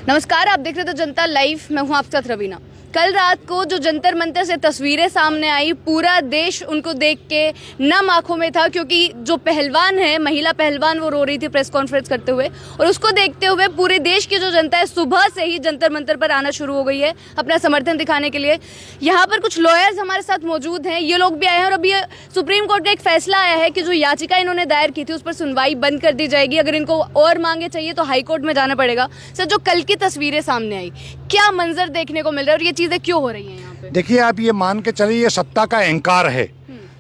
नमस्कार, आप देख रहे थे जनता लाइव। मैं हूं आपके साथ रवीना। कल रात को जो जंतर मंतर से तस्वीरें सामने आई, पूरा देश उनको देख के नम आंखों में था, क्योंकि जो पहलवान है, महिला पहलवान, वो रो रही थी प्रेस कॉन्फ्रेंस करते हुए, और उसको देखते हुए पूरे देश की जो जनता है सुबह से ही जंतर मंतर पर आना शुरू हो गई है अपना समर्थन दिखाने के लिए। यहाँ पर कुछ लॉयर्स हमारे साथ मौजूद हैं, ये लोग भी आए हैं, और अभी सुप्रीम कोर्ट का एक फैसला आया है कि जो याचिका इन्होंने दायर की थी उस पर सुनवाई बंद कर दी जाएगी। अगर इनको और मांगे चाहिए तो हाई कोर्ट में जाना पड़ेगा। सर, जो कल की तस्वीरें सामने आई, क्या मंजर देखने को मिल रहा है और ये चीजें क्यों हो रही हैं यहाँ पे? देखिए, आप ये मान के चलिए, ये सत्ता का अहंकार है।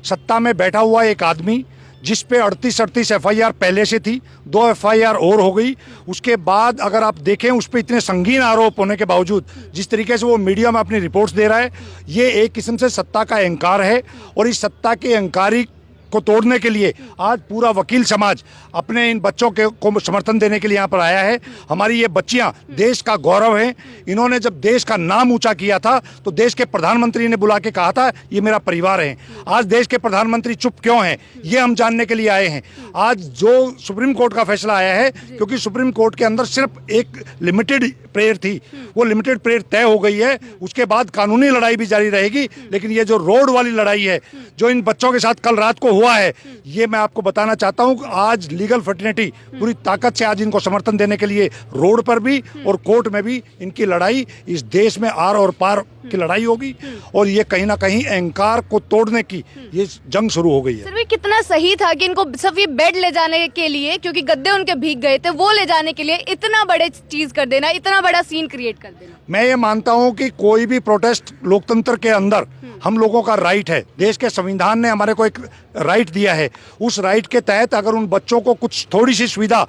सत्ता में बैठा हुआ एक आदमी जिस पे 38 एफआईआर पहले से थी, 2 एफआईआर और हो गई। उसके बाद अगर आप देखें, उस पे इतने संगीन आरोप होने के बावजूद जिस तरीके से वो मीडिया में अपनी रिपोर्ट्स दे रहा है, ये एक किस्म से सत्ता का अहंकार है। और इस सत्ता के अहंकारी को तोड़ने के लिए आज पूरा वकील समाज अपने इन बच्चों को समर्थन देने के लिए यहाँ पर आया है। हमारी ये बच्चियाँ देश का गौरव हैं। इन्होंने जब देश का नाम ऊंचा किया था तो देश के प्रधानमंत्री ने बुला के कहा था, ये मेरा परिवार है। आज देश के प्रधानमंत्री चुप क्यों हैं, ये हम जानने के लिए आए हैं। आज जो सुप्रीम कोर्ट का फैसला आया है, क्योंकि सुप्रीम कोर्ट के अंदर सिर्फ एक लिमिटेड प्रेयर थी, वो लिमिटेड प्रेयर तय हो गई है। उसके बाद कानूनी लड़ाई भी जारी रहेगी, लेकिन ये जो रोड वाली लड़ाई है, जो इन बच्चों के साथ कल रात को हुआ है, ये मैं आपको बताना चाहता हूं कि आज लीगल फर्टिनिटी पूरी ताकत से आज इनको समर्थन देने के लिए रोड पर भी और कोर्ट में भी इनकी लड़ाई इस देश में आर और पार की लड़ाई होगी। और ये कहीं ना कहीं अहंकार को तोड़ने की ये जंग शुरू हो गई है। सर, कितना सही था कि इनको सिर्फ ये बेड ले जाने के लिए, क्योंकि गद्दे उनके भीग गए थे, वो ले जाने के लिए इतना बड़े चीज कर देना, इतना बड़ा सीन क्रिएट कर देना। मैं ये मानता हूं कि कोई भी प्रोटेस्ट लोकतंत्र के अंदर हम लोगों का राइट है। देश के संविधान ने हमारे को एक राइट दिया है। उस राइट के तहत अगर उन बच्चों को कुछ थोड़ी सी सुविधा,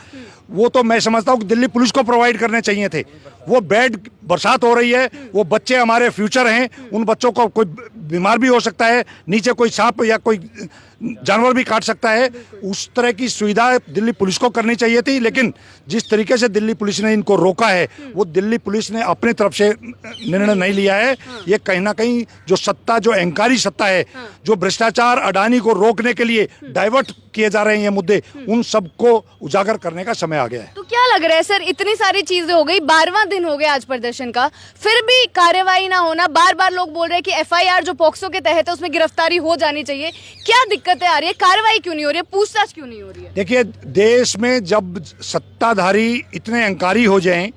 वो तो मैं समझता हूँ कि दिल्ली पुलिस को प्रोवाइड करने चाहिए थे। वो बेड, बरसात हो रही है, वो बच्चे हमारे फ्यूचर हैं, उन बच्चों को कोई बीमार भी हो सकता है, नीचे कोई सांप या कोई जानवर भी काट सकता है। उस तरह की सुविधा दिल्ली पुलिस को करनी चाहिए थी। लेकिन जिस तरीके से दिल्ली पुलिस ने इनको रोका है, वो दिल्ली पुलिस ने अपनी तरफ से निर्णय नहीं लिया है। ये कहीं ना कहीं जो सत्ता, जो अहंकारी सत्ता है, जो भ्रष्टाचार, अडानी को रोकने के लिए डाइवर्ट किए जा रहे हैं ये मुद्दे, उन सबको उजागर करने का समय आ गया है। तो क्या लग रहा है सर, इतनी सारी चीजें हो गई, 12वां दिन हो गया आज प्रदर्शन का, फिर भी कार्यवाही ना होना, बार बार लोग बोल रहे हैं कि एफआईआर जो पॉक्सो के तहत है उसमें गिरफ्तारी हो जानी चाहिए। क्या दिक्कतें आ रही है, कार्रवाई क्यों नहीं हो रही है, पूछताछ क्यों नहीं हो रही है? देखिए, देश में जब सत्ताधारी इतने अहंकारी हो जाएं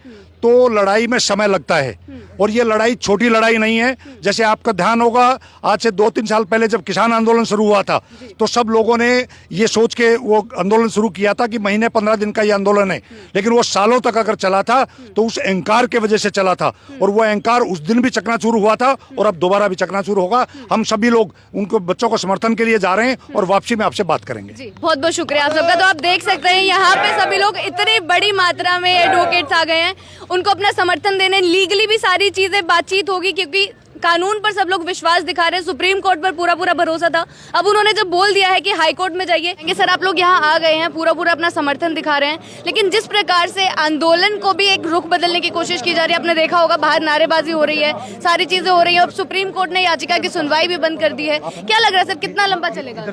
तो लड़ाई में समय लगता है। और ये लड़ाई छोटी लड़ाई नहीं है। जैसे आपका ध्यान होगा, आज से 2-3 साल पहले जब किसान आंदोलन शुरू हुआ था, तो सब लोगों ने ये सोच के वो आंदोलन शुरू किया था कि महीने 15 दिन का ये आंदोलन है। लेकिन वो सालों तक अगर चला था तो उस अहंकार के वजह से चला था। और वो अहंकार उस दिन भी चकनाचूर हुआ था और अब दोबारा भी चकनाचूर होगा। हम सभी लोग उनको, बच्चों को समर्थन के लिए जा रहे हैं और वापसी में आपसे बात करेंगे। जी, बहुत बहुत शुक्रिया आप सबका। तो आप देख सकते हैं यहाँ पे सभी लोग, इतनी बड़ी मात्रा में एडवोकेट्स आ गए हैं, उनको अपना समर्थन देने। लीगली भी सारी चीजें बातचीत होगी, क्योंकि कानून पर सब लोग विश्वास दिखा रहे हैं। सुप्रीम कोर्ट पर पूरा भरोसा था। अब उन्होंने जब बोल दिया है कि हाई कोर्ट में जाइए, सर आप लोग यहाँ आ गए हैं, पूरा अपना समर्थन दिखा रहे हैं, लेकिन जिस प्रकार से आंदोलन को भी एक रुख बदलने की कोशिश की जा रही है, आपने देखा होगा बाहर नारेबाजी हो रही है, सारी चीजें हो रही है। अब सुप्रीम कोर्ट ने याचिका की सुनवाई भी बंद कर दी है। क्या लग रहा है सर, कितना लंबा चलेगा?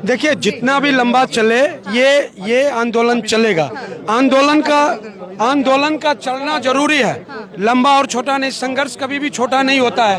देखिए, जितना भी लंबा चले ये आंदोलन चलेगा। आंदोलन का चलना जरूरी है, लंबा और छोटा नहीं। संघर्ष कभी भी छोटा नहीं होता है।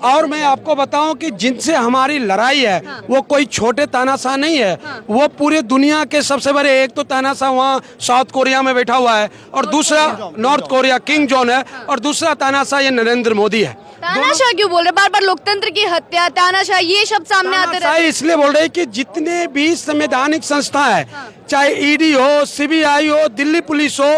और मैं आपको बताऊं कि जिनसे हमारी लड़ाई है वो कोई छोटे तानाशाह नहीं है। वो पूरे दुनिया के सबसे बड़े, एक तो तानाशाह वहाँ साउथ कोरिया में बैठा हुआ है, और दूसरा नॉर्थ कोरिया किंग जॉन है, और दूसरा तानाशाह ये नरेंद्र मोदी है। तानाशाह क्यों बोल रहे? बार बार लोकतंत्र की हत्या, तानाशाह, ये शब्द सामने आते रहे। इसलिए बोल रहे हैं कि जितने भी संवैधानिक संस्था है, चाहे ईडी हो, सीबीआई हो, दिल्ली पुलिस हो,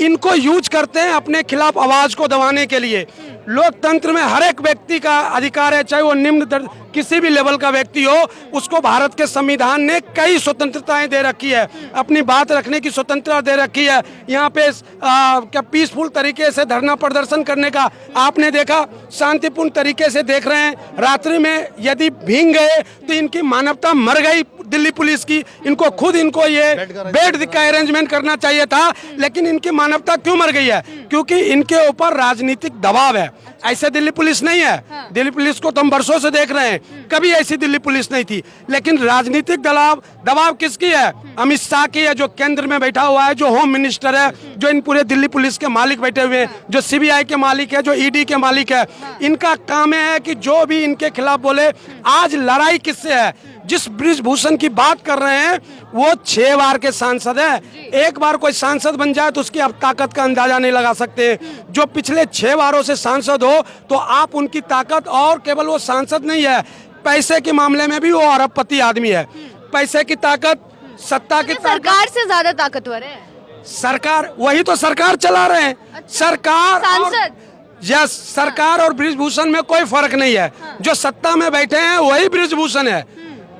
इनको यूज करते हैं अपने खिलाफ आवाज को दबाने के लिए। लोकतंत्र में हर एक व्यक्ति का अधिकार है, चाहे वो निम्न किसी भी लेवल का व्यक्ति हो, उसको भारत के संविधान ने कई स्वतंत्रताएं दे रखी है, अपनी बात रखने की स्वतंत्रता दे रखी है। यहाँ पे क्या पीसफुल तरीके से धरना प्रदर्शन करने का आपने देखा, शांतिपूर्ण तरीके से देख रहे हैं। रात्रि में यदि भीग गए तो इनकी मानवता मर गई दिल्ली पुलिस की। इनको ये बेड का अरेंजमेंट करना चाहिए था, लेकिन इनकी मानवता क्यों मर गई है? क्योंकि इनके ऊपर राजनीतिक दबाव है। ऐसे दिल्ली पुलिस नहीं है। दिल्ली पुलिस को तो हम बरसों से देख रहे हैं, कभी ऐसी दिल्ली पुलिस नहीं थी। लेकिन राजनीतिक दबाव किसकी है? अमित शाह की है, जो केंद्र में बैठा हुआ है, जो होम मिनिस्टर है, जो इन पूरे दिल्ली पुलिस के मालिक बैठे हुए हैं, जो सीबीआई के मालिक है, जो ईडी के मालिक है। इनका काम है कि जो भी इनके खिलाफ बोले। आज लड़ाई किससे है? जिस ब्रिजभूषण की बात कर रहे हैं वो 6 बार के सांसद हैं। एक बार कोई सांसद बन जाए तो उसकी आप ताकत का अंदाजा नहीं लगा सकते। जो पिछले 6 बारों से सांसद हो तो आप उनकी ताकत, और केवल वो सांसद नहीं है, पैसे के मामले में भी वो अरबपति आदमी है। पैसे की ताकत, सत्ता की ताकत, सरकार से ज्यादा ताकतवर है। सरकार, वही तो सरकार चला रहे हैं। सरकार, सांसद, यस, सरकार और ब्रिजभूषण में कोई फर्क नहीं है। जो सत्ता में बैठे हैं वही ब्रिजभूषण है।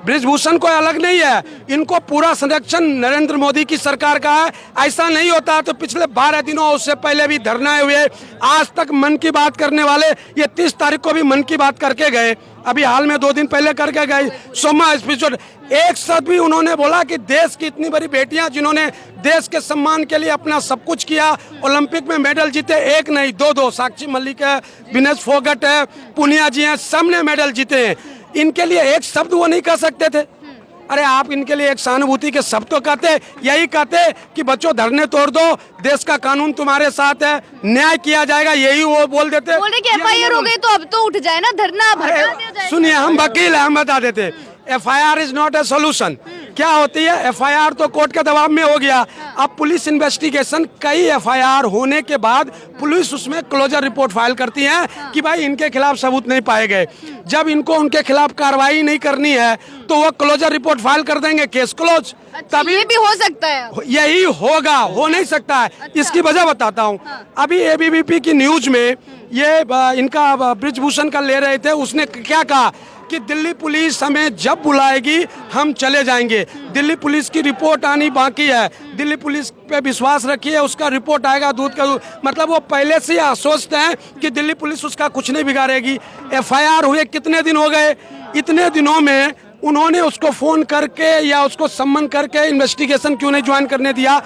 ब्रिजभूषण कोई अलग नहीं है। इनको पूरा संरक्षण नरेंद्र मोदी की सरकार का है। ऐसा नहीं होता तो पिछले 12 दिनों, उससे पहले भी धरना हुए, आज तक मन की बात करने वाले, ये 30 तारीख को भी मन की बात करके गए, अभी हाल में 2 दिन पहले करके गए। सोमा एपिसोड एक शब्द भी उन्होंने बोला कि देश की इतनी बड़ी बेटियां जिन्होंने देश के सम्मान के लिए अपना सब कुछ किया, ओलंपिक में मेडल जीते, एक नहीं 2-2, साक्षी मलिक है, विनेश फोगट है, पुनिया जी हैं, सबने मेडल जीते हैं। इनके लिए एक शब्द वो नहीं कह सकते थे? अरे आप इनके लिए एक सहानुभूति के शब्द तो कहते, यही कहते कि बच्चों धरने तोड़ दो, देश का कानून तुम्हारे साथ है, न्याय किया जाएगा, यही वो बोल देते। बोले कि एफआईआर हो गई तो अब तो उठ जाए ना धरना, अब हटा दिया जाए। सुनिए, हम वकील हैं, हम बता देते। FIR is not a solution. क्या होती है? FIR तो कोर्ट के दबाव में हो गया। अब पुलिस इन्वेस्टिगेशन, कई FIR होने के बाद पुलिस उसमें क्लोजर रिपोर्ट फाइल करती है कि भाई इनके खिलाफ सबूत नहीं पाए गए। जब इनको उनके खिलाफ कार्रवाई नहीं करनी है तो वो क्लोजर रिपोर्ट फाइल कर देंगे, केस क्लोज। तभी ये भी हो सकता है, यही होगा, हो नहीं सकता है। इसकी वजह बताता हूँ। अभी ABVP की न्यूज में ये इनका ब्रिजभूषण का ले रहे थे, उसने क्या कहा कि दिल्ली पुलिस हमें जब बुलाएगी हम चले जाएंगे। दिल्ली पुलिस की रिपोर्ट आनी बाकी है। दिल्ली पुलिस पे विश्वास रखिए, उसका रिपोर्ट आएगा दूध का दूध। मतलब वो पहले से आश्वस्त हैं कि दिल्ली पुलिस उसका कुछ नहीं बिगाड़ेगी। FIR हुए कितने दिन हो गए? इतने दिनों में उन्होंने उसको फोन करके या उसको सम्मन करके इन्वेस्टिगेशन क्यों नहीं ज्वाइन करने दिया?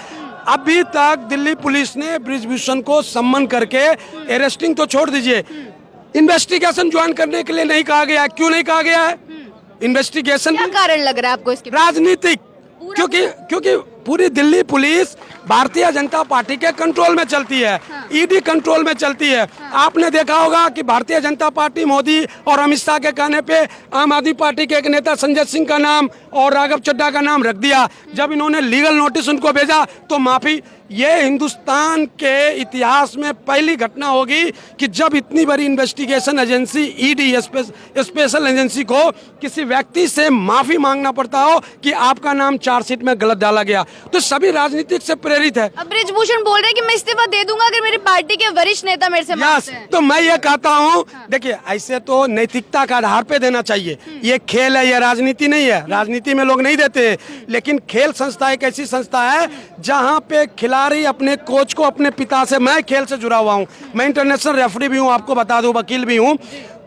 अभी तक दिल्ली पुलिस ने ब्रिजभूषण को सम्मन करके, अरेस्टिंग तो छोड़ दीजिए, इन्वेस्टिगेशन ज्वाइन करने के लिए नहीं कहा गया है। क्यों नहीं कहा गया है? इन्वेस्टिगेशन क्या कारण लग रहा है आपको इसके? राजनीतिक, क्योंकि पूरी दिल्ली पुलिस भारतीय जनता पार्टी के कंट्रोल में चलती है। ईडी कंट्रोल में चलती है। आपने देखा होगा कि भारतीय जनता पार्टी मोदी और अमित शाह के कहने पे आम आदमी पार्टी के एक नेता संजय सिंह का नाम और राघव चड्ढा का नाम रख दिया। जब इन्होंने लीगल नोटिस उनको भेजा तो माफी। ये हिंदुस्तान के इतिहास में पहली घटना होगी कि जब इतनी बड़ी investigation agency ED, special agency को किसी व्यक्ति से माफी मांगना पड़ता हो कि आपका नाम चार्जशीट में गलत डाला गया। तो सभी राजनीतिक से प्रेरित है। अब ब्रिजभूषण बोल रहे हैं कि मैं इस्तीफा दे दूंगा अगर मेरी पार्टी के वरिष्ठ नेता मेरे से मांगते हैं। तो मैं ये कहता हूँ, देखिए ऐसे तो नैतिकता का आधार पे देना चाहिए। ये खेल है, ये राजनीति नहीं है। राजनीति में लोग नहीं देते, लेकिन खेल संस्था एक ऐसी संस्था है जहाँ पे खिलाड़ी अपने कोच को अपने पिता से, मैं खेल से जुड़ा हुआ हूँ, मैं इंटरनेशनल रेफरी भी हूँ, आपको बता दूँ, वकील भी हूँ,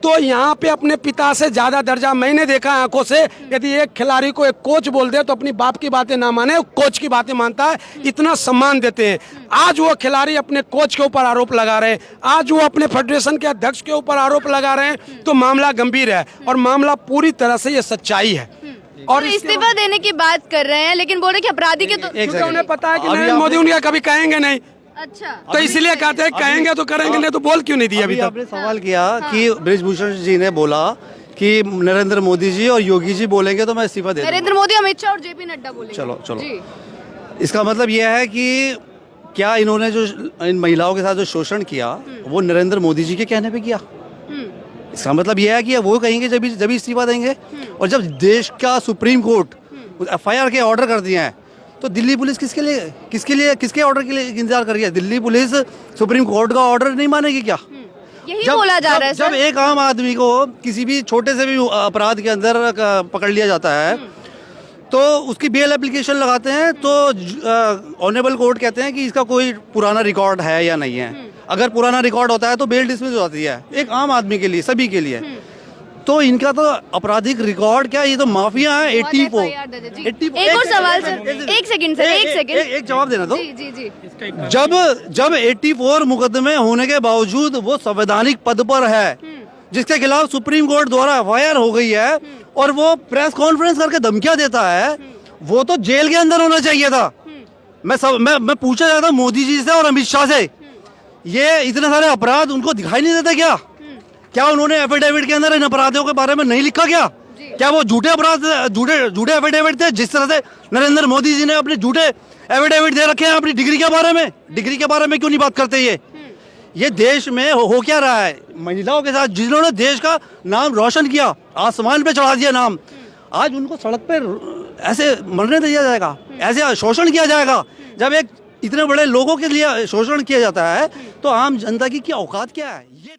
तो यहाँ पे अपने पिता से ज्यादा दर्जा मैंने देखा आंखों से। यदि एक खिलाड़ी को एक कोच बोल दे तो अपनी बाप की बातें ना माने, कोच की बातें मानता है, इतना सम्मान देते हैं। आज वो खिलाड़ी अपने कोच के ऊपर आरोप लगा रहे हैं, आज वो अपने फेडरेशन के अध्यक्ष के ऊपर आरोप लगा रहे हैं, तो मामला गंभीर है और मामला पूरी तरह से ये सच्चाई है। और इस्तीफा देने की बात कर रहे हैं, लेकिन बोल रहे कि अपराधी के तो उन्हें पता है कि नरेंद्र मोदी उनका कभी कहेंगे नहीं। अच्छा, तो इसलिए कहते हैं कहेंगे तो करेंगे, नहीं तो बोल क्यों नहीं दिया अभी तक? आपने सवाल किया कि ब्रिजभूषण जी ने बोला कि नरेंद्र मोदी जी और योगी जी बोलेंगे तो मैं इस्तीफा दे दूंगा। नरेंद्र मोदी, अमित शाह और जेपी नड्डा बोलेंगे। चलो जी। इसका मतलब यह है कि क्या इन्होंने जो इन महिलाओं के साथ जो शोषण किया वो नरेंद्र मोदी जी के कहने पे किया? इसका मतलब यह है कि वो कहेंगे जब इस्तीफा देंगे। और जब देश का सुप्रीम कोर्ट FIR के ऑर्डर कर दिए हैं तो दिल्ली पुलिस किसके ऑर्डर के लिए इंतजार कर रही है? दिल्ली पुलिस सुप्रीम कोर्ट का ऑर्डर नहीं मानेगी क्या? यही बोला जा रहा है जब एक आम आदमी को किसी भी छोटे से भी अपराध के अंदर पकड़ लिया जाता है तो उसकी बेल एप्लीकेशन लगाते हैं तो ऑनरेबल कोर्ट कहते हैं कि इसका कोई पुराना रिकॉर्ड है या नहीं है। अगर पुराना रिकॉर्ड होता है तो बेल डिसमिस हो जाती है, एक आम आदमी के लिए, सभी के लिए। तो इनका तो आपराधिक रिकॉर्ड क्या, ये तो माफिया है। 84 एक और सवाल सर, एक सेकंड सर, एक सेकंड, एक जवाब देना दो। जी जी जी। जब 84 मुकदमे होने के बावजूद वो संवैधानिक पद पर है, जिसके खिलाफ सुप्रीम कोर्ट द्वारा एफआईआर हो गई है, और वो प्रेस कॉन्फ्रेंस करके धमकियां देता है, वो तो जेल के अंदर होना चाहिए था। मैं पूछा जाता मोदी जी से और अमित शाह से, ये इतने सारे अपराध उनको दिखाई नहीं देते क्या? क्या उन्होंने एफिडेविट के अंदर इन अपराधों के बारे में नहीं लिखा क्या वो झूठे अपराध, झूठे एफिडेविट थे? जिस तरह से नरेंद्र मोदी जी ने अपने झूठे एफिडेविट दे रखे हैं अपनी डिग्री के बारे में, डिग्री के बारे में क्यों नहीं बात करते? ये देश में हो क्या रहा है महिलाओं के साथ, जिन्होंने देश का नाम रोशन किया, आसमान पे चढ़ा दिया नाम, आज उनको सड़क पे ऐसे मरने दिया जाएगा, ऐसे शोषण किया जाएगा? जब एक इतने बड़े लोगों के लिए शोषण किया जाता है तो आम जनता की क्या औकात क्या है? ये